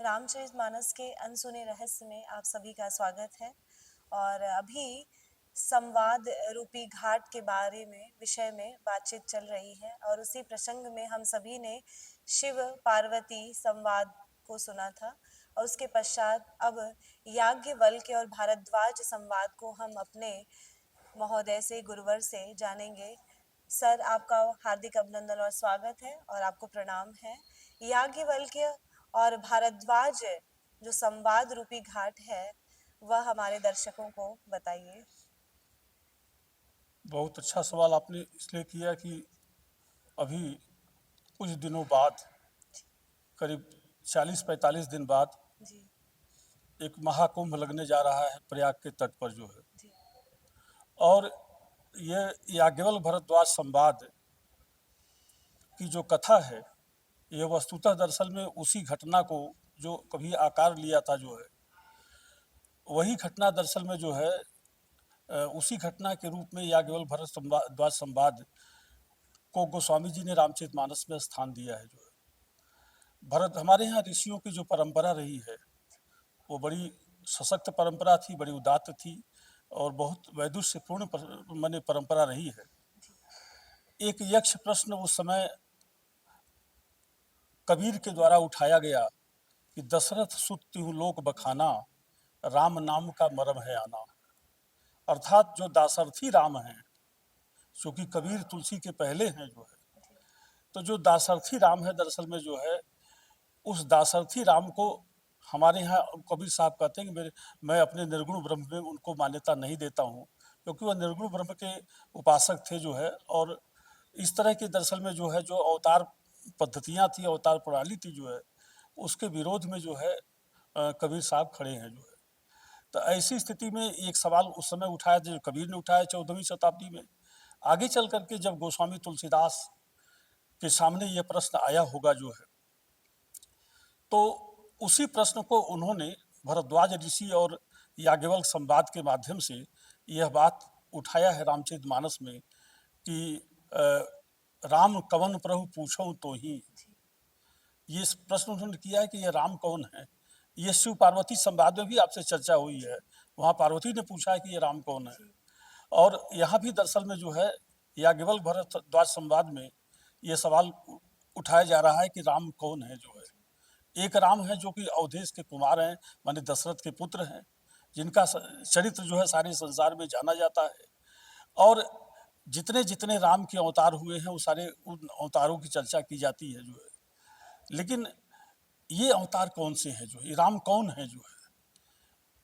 रामचरितमानस के अनसुने रहस्य में आप सभी का स्वागत है। और अभी संवाद रूपी घाट के बारे में विषय में बातचीत चल रही है और उसी प्रसंग में हम सभी ने शिव पार्वती संवाद को सुना था। और उसके पश्चात अब याज्ञवल्क्य और भारद्वाज संवाद को हम अपने महोदय से गुरुवर से जानेंगे। सर, आपका हार्दिक अभिनंदन और स्वागत है और आपको प्रणाम है। याज्ञवल्क्य और भारद्वाज जो संवाद रूपी घाट है वह हमारे दर्शकों को बताइए। बहुत अच्छा सवाल आपने इसलिए किया कि अभी कुछ दिनों बाद, करीब 40-45 दिन बाद जी एक महाकुंभ लगने जा रहा है प्रयाग के तट पर जो है। जी और ये याज्ञवल्क्य भारद्वाज संवाद की जो कथा है, ये वस्तुतः दरअसल में उसी घटना को जो कभी आकार लिया था जो है, वही घटना दरअसल में जो है उसी घटना के रूप में याज्ञवल्क्य भारद्वाज संवाद को गोस्वामी जी ने रामचरितमानस में स्थान दिया है जो है। भरत हमारे यहाँ ऋषियों की जो परंपरा रही है वो बड़ी सशक्त परंपरा थी, बड़ी उदात्त थी और बहुत वैदुष्यपूर्ण माने परंपरा रही है। एक यक्ष प्रश्न उस समय कबीर के द्वारा उठाया गया कि दशरथ सुत तिहु लोक बखाना, राम नाम का मरम है आना। अर्थात जो दासरथी राम हैं, चूँकि कबीर तुलसी के पहले हैं जो है, तो जो दासरथी राम है दरअसल में जो है, उस दासरथी राम को हमारे यहाँ कबीर साहब कहते हैं कि मैं अपने निर्गुण ब्रह्म में उनको मान्यता नहीं देता हूँ, क्योंकि वह निर्गुण ब्रह्म के उपासक थे जो है। और इस तरह के दरअसल में जो है जो अवतार पद्धतियाँ थी, अवतार प्रणाली थी जो है, उसके विरोध में जो है कबीर साहब खड़े हैं जो है। तो ऐसी स्थिति में एक सवाल उस समय उठाया जो कबीर ने उठाया 14वीं शताब्दी में। आगे चल करके जब गोस्वामी तुलसीदास के सामने ये प्रश्न आया होगा जो है, तो उसी प्रश्न को उन्होंने भरद्वाज ऋषि और याज्ञवल्क्य संवाद के माध्यम से यह बात उठाया है रामचरितमानस में कि राम कवन प्रभु पूछो तो ही। ये प्रश्न उन्होंने किया है कि ये राम कौन है। ये शिव पार्वती संवाद में भी आपसे चर्चा हुई है, वहाँ पार्वती ने पूछा है कि ये राम कौन है। और यहाँ भी दरअसल में जो है याज्ञवल्क्य भारद्वाज संवाद में ये सवाल उठाया जा रहा है कि राम कौन है जो है। एक राम है जो कि अवधेश के कुमार हैं, माने दशरथ के पुत्र हैं, जिनका चरित्र जो है सारे संसार में जाना जाता है। और जितने जितने राम के अवतार हुए हैं वो सारे उन अवतारों की चर्चा की जाती है जो है। लेकिन ये अवतार कौन से हैं जो है, ये राम कौन है जो है,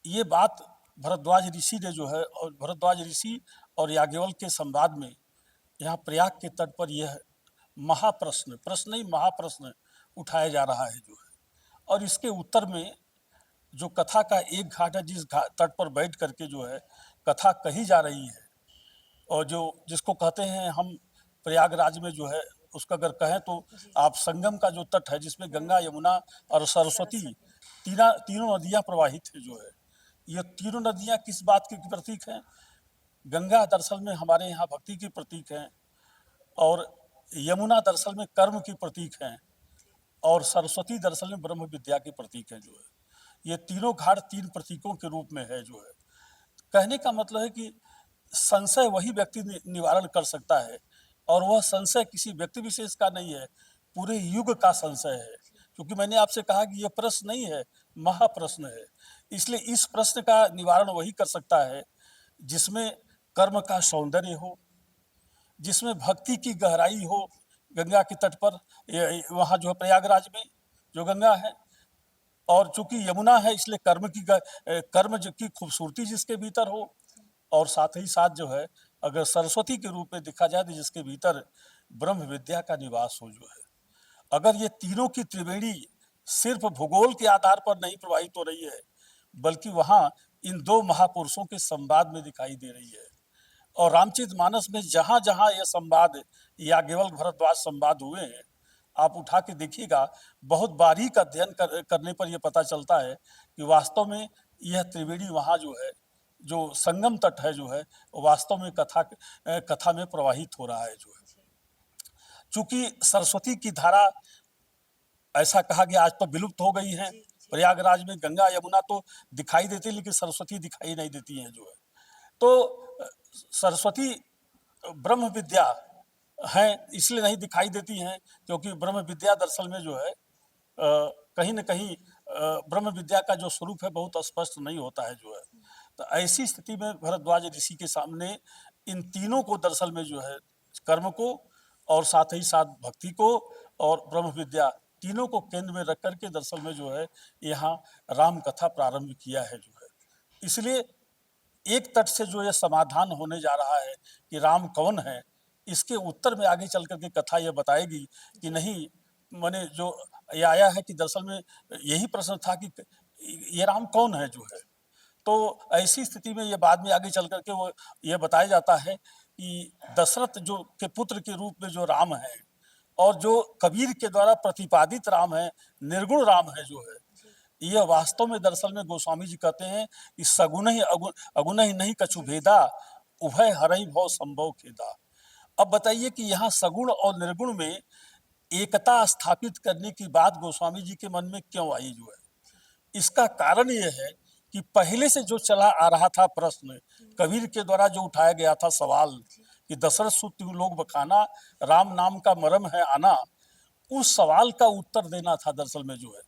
ये बात भरद्वाज ऋषि ने जो है, और भरद्वाज ऋषि और याज्ञवल्क्य के संवाद में यहाँ प्रयाग के तट पर यह महाप्रश्न, प्रश्न ही महाप्रश्न उठाया जा रहा है जो है। और इसके उत्तर में जो कथा का एक घाट है, जिस तट पर बैठ करके जो है कथा कही जा रही है, और जो जिसको कहते हैं हम प्रयागराज में जो है, उसका अगर कहें तो आप संगम का जो तट है जिसमें गंगा, यमुना और सरस्वती तीनों नदियाँ प्रवाहित है जो है। ये तीनों नदियाँ किस बात की प्रतीक हैं? गंगा दरअसल में हमारे यहाँ भक्ति की प्रतीक हैं, और यमुना दरअसल में कर्म की प्रतीक हैं, और सरस्वती दरअसल में ब्रह्म विद्या की प्रतीक है जो है। ये तीनों घाट तीन प्रतीकों के रूप में है जो है। कहने का मतलब है कि संशय वही व्यक्ति निवारण कर सकता है, और वह संशय किसी व्यक्ति विशेष का नहीं है, पूरे युग का संशय है। क्योंकि मैंने आपसे कहा कि यह प्रश्न नहीं है, महाप्रश्न है। इसलिए इस प्रश्न का निवारण वही कर सकता है जिसमें कर्म का सौंदर्य हो, जिसमें भक्ति की गहराई हो। गंगा के तट पर वहाँ जो है प्रयागराज में जो गंगा है, और चूंकि यमुना है इसलिए कर्म की खूबसूरती जिसके भीतर हो, और साथ ही साथ जो है अगर सरस्वती के रूप में देखा जाए तो जिसके भीतर ब्रह्म विद्या का निवास हो जो है। अगर ये तीनों की त्रिवेणी सिर्फ भूगोल के आधार पर नहीं प्रवाहित हो रही है, बल्कि वहाँ इन दो महापुरुषों के संवाद में दिखाई दे रही है। और रामचरितमानस में जहाँ जहाँ यह संवाद याज्ञवल्क्य भारद्वाज संवाद हुए हैं, आप उठा के देखिएगा, बहुत बारीक अध्ययन करने पर यह पता चलता है कि वास्तव में यह त्रिवेणी वहाँ जो है, जो संगम तट है जो है, वास्तव में कथा में प्रवाहित हो रहा है जो है। चूंकि सरस्वती की धारा, ऐसा कहा गया, आज तो विलुप्त हो गई हैं, प्रयागराज में गंगा यमुना तो दिखाई देती, लेकिन सरस्वती दिखाई नहीं देती हैं जो है। तो सरस्वती ब्रह्म विद्या हैं, इसलिए नहीं दिखाई देती हैं क्योंकि ब्रह्म विद्या दरअसल में जो है कहीं न कहीं ब्रह्म विद्या का जो स्वरूप है बहुत स्पष्ट नहीं होता है जो है। तो ऐसी स्थिति में भरद्वाज ऋषि के सामने इन तीनों को दरअसल में जो है, कर्म को और साथ ही साथ भक्ति को और ब्रह्म विद्या, तीनों को केंद्र में रख कर के दरअसल में जो है यहाँ राम कथा प्रारंभ किया है जो है। इसलिए एक तट से जो ये समाधान होने जा रहा है कि राम कौन है, इसके उत्तर में आगे चल कर के कथा ये बताएगी कि नहीं, माने जो ये आया है कि दरअसल में यही प्रश्न था कि ये राम कौन है जो है। तो ऐसी स्थिति में ये बाद में आगे चल कर के वो ये बताया जाता है कि दशरथ जो के पुत्र के रूप में जो राम है और जो कबीर के द्वारा प्रतिपादित राम है, निर्गुण राम है जो है, यह वास्तव में दरअसल में गोस्वामी जी कहते हैं कि सगुन ही अगुन ही नहीं कछु भेदा, उभय हरहि भव संभव खेदा। अब बताइए कि यहाँ सगुण और निर्गुण में एकता स्थापित करने की बात गोस्वामी जी के मन में क्यों आई जो है। इसका कारण यह है कि पहले से जो चला आ रहा था प्रश्न, कबीर के द्वारा जो उठाया गया था सवाल कि दशरथ सुत लोग बखाना, राम नाम का मरम है आना, उस सवाल का उत्तर देना था दरअसल में जो है।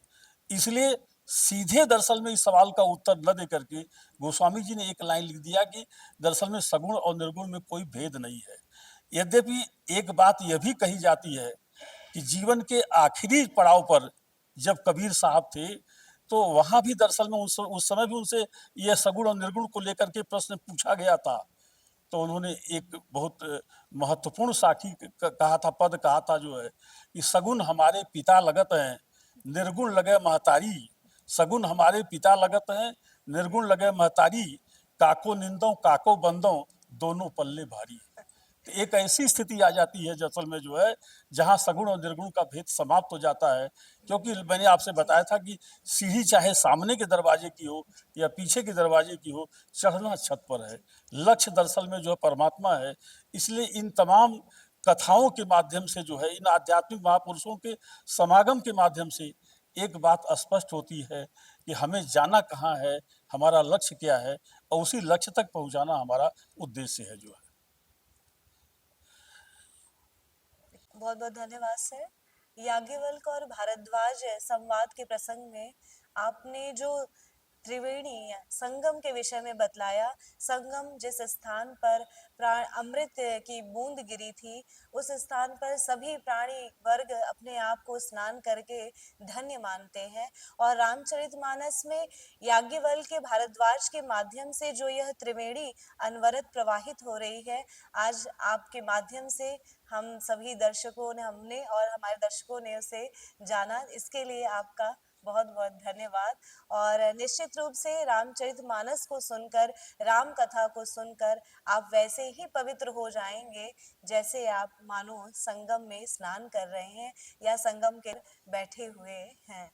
इसलिए सीधे दरअसल में इस सवाल का उत्तर न दे करके गोस्वामी जी ने एक लाइन लिख दिया कि दरअसल में सगुण और निर्गुण में कोई भेद नहीं है। यद्यपि एक बात यह भी कही जाती है कि जीवन के आखिरी पड़ाव पर जब कबीर साहब थे, तो वहाँ भी दरअसल में उस समय भी उनसे यह सगुण और निर्गुण को लेकर के प्रश्न पूछा गया था। तो उन्होंने एक बहुत महत्वपूर्ण साखी कहा था, पद कहा था जो है कि सगुन हमारे पिता लगत हैं, निर्गुण लगे महतारी। सगुन हमारे पिता लगत हैं, निर्गुण लगे महतारी, काको निंदो काको बंदो, दोनों पल्ले भारी। तो एक ऐसी स्थिति आ जाती है असल में जो है, जहाँ सगुण और निर्गुण का भेद समाप्त हो जाता है। क्योंकि मैंने आपसे बताया था कि सीढ़ी चाहे सामने के दरवाजे की हो या पीछे के दरवाजे की हो, चढ़ना छत पर है। लक्ष्य दरअसल में जो है परमात्मा है। इसलिए इन तमाम कथाओं के माध्यम से जो है, इन आध्यात्मिक महापुरुषों के समागम के माध्यम से एक बात स्पष्ट होती है कि हमें जाना कहाँ है, हमारा लक्ष्य क्या है और उसी लक्ष्य तक पहुँचाना हमारा उद्देश्य है जो है। बहुत बहुत धन्यवाद सर। याज्ञवल्क्य और भारद्वाज संवाद के प्रसंग में आपने जो त्रिवेणी संगम के विषय में बतलाया, संगम जिस स्थान पर प्राण अमृत की बूंद गिरी थी, उस स्थान पर सभी प्राणी वर्ग अपने आप को स्नान करके धन्य मानते हैं। और रामचरितमानस में याज्ञवल्क्य भारद्वाज के माध्यम से जो यह त्रिवेणी अनवरत प्रवाहित हो रही है, आज आपके माध्यम से हम सभी दर्शकों ने, हमने और हमारे दर्शकों ने उसे जाना। इसके लिए आपका बहुत बहुत धन्यवाद। और निश्चित रूप से रामचरितमानस को सुनकर, राम कथा को सुनकर आप वैसे ही पवित्र हो जाएंगे जैसे आप मानो संगम में स्नान कर रहे हैं या संगम के बैठे हुए हैं।